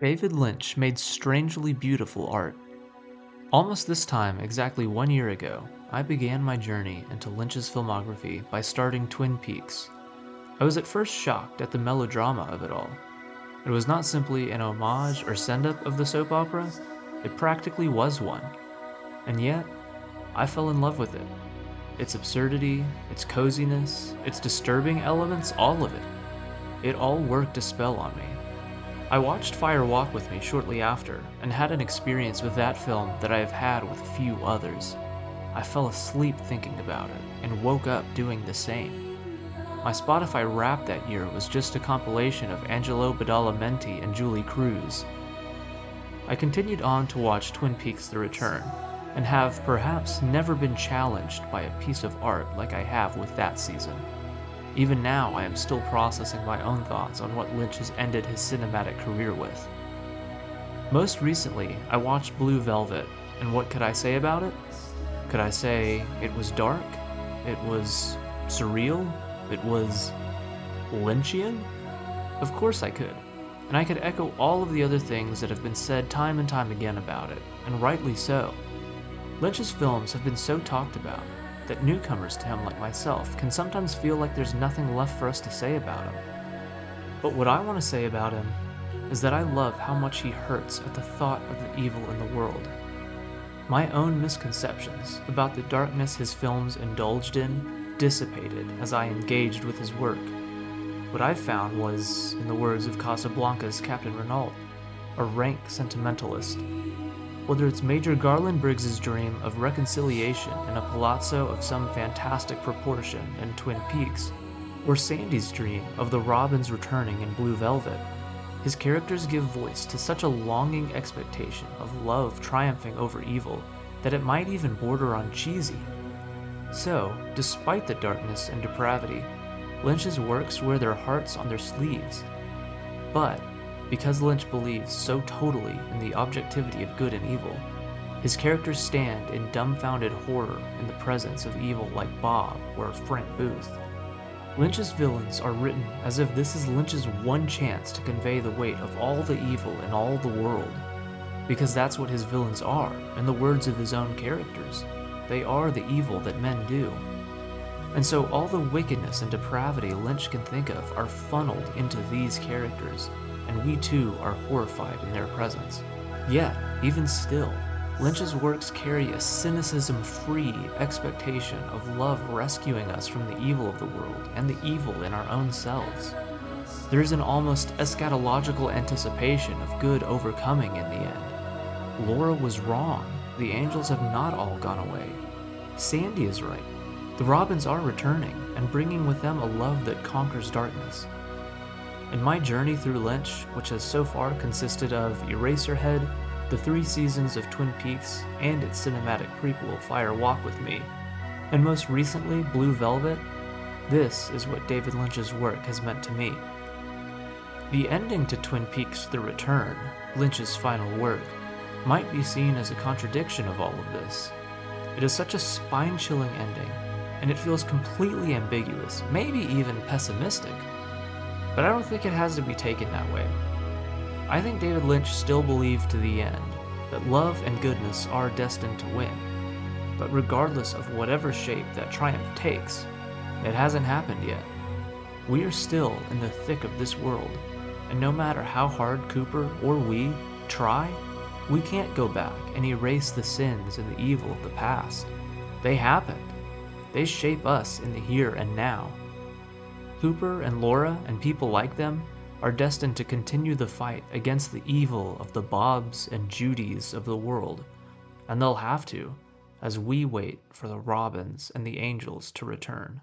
David Lynch made strangely beautiful art. Almost this time, exactly 1 year ago, I began my journey into Lynch's filmography by starting Twin Peaks. I was at first shocked at the melodrama of it all. It was not simply an homage or send-up of the soap opera, it practically was one. And yet, I fell in love with it. Its absurdity, its coziness, its disturbing elements, all of it. It all worked a spell on me. I watched Fire Walk with Me shortly after, and had an experience with that film that I have had with few others. I fell asleep thinking about it, and woke up doing the same. My Spotify Wrapped that year was just a compilation of Angelo Badalamenti and Julie Cruz. I continued on to watch Twin Peaks: The Return, and have perhaps never been challenged by a piece of art like I have with that season. Even now, I am still processing my own thoughts on what Lynch has ended his cinematic career with. Most recently, I watched Blue Velvet, and what could I say about it? Could I say it was dark? It was surreal? It was Lynchian? Of course I could, and I could echo all of the other things that have been said time and time again about it, and rightly so. Lynch's films have been so talked about that newcomers to him like myself can sometimes feel like there's nothing left for us to say about him. But what I want to say about him is that I love how much he hurts at the thought of the evil in the world. My own misconceptions about the darkness his films indulged in dissipated as I engaged with his work. What I found was, in the words of Casablanca's Captain Renault, a rank sentimentalist. Whether it's Major Garland Briggs's dream of reconciliation in a palazzo of some fantastic proportion in Twin Peaks, or Sandy's dream of the Robins returning in Blue Velvet, his characters give voice to such a longing expectation of love triumphing over evil that it might even border on cheesy. So, despite the darkness and depravity, Lynch's works wear their hearts on their sleeves. But, because Lynch believes so totally in the objectivity of good and evil, his characters stand in dumbfounded horror in the presence of evil like Bob or Frank Booth. Lynch's villains are written as if this is Lynch's one chance to convey the weight of all the evil in all the world, because that's what his villains are, in the words of his own characters. They are the evil that men do. And so all the wickedness and depravity Lynch can think of are funneled into these characters, and we too are horrified in their presence. Yet, even still, Lynch's works carry a cynicism-free expectation of love rescuing us from the evil of the world and the evil in our own selves. There is an almost eschatological anticipation of good overcoming in the end. Laura was wrong. The angels have not all gone away. Sandy is right. The Robins are returning and bringing with them a love that conquers darkness. In my journey through Lynch, which has so far consisted of Eraserhead, the 3 seasons of Twin Peaks, and its cinematic prequel Fire Walk with Me, and most recently Blue Velvet, this is what David Lynch's work has meant to me. The ending to Twin Peaks: The Return, Lynch's final work, might be seen as a contradiction of all of this. It is such a spine-chilling ending, and it feels completely ambiguous, maybe even pessimistic. But I don't think it has to be taken that way. I think David Lynch still believed to the end that love and goodness are destined to win. But regardless of whatever shape that triumph takes, it hasn't happened yet. We are still in the thick of this world, and no matter how hard Cooper or we try, we can't go back and erase the sins and the evil of the past. They happened. They shape us in the here and now. Cooper and Laura and people like them are destined to continue the fight against the evil of the Bobs and Judys of the world, and they'll have to, as we wait for the Robins and the angels to return.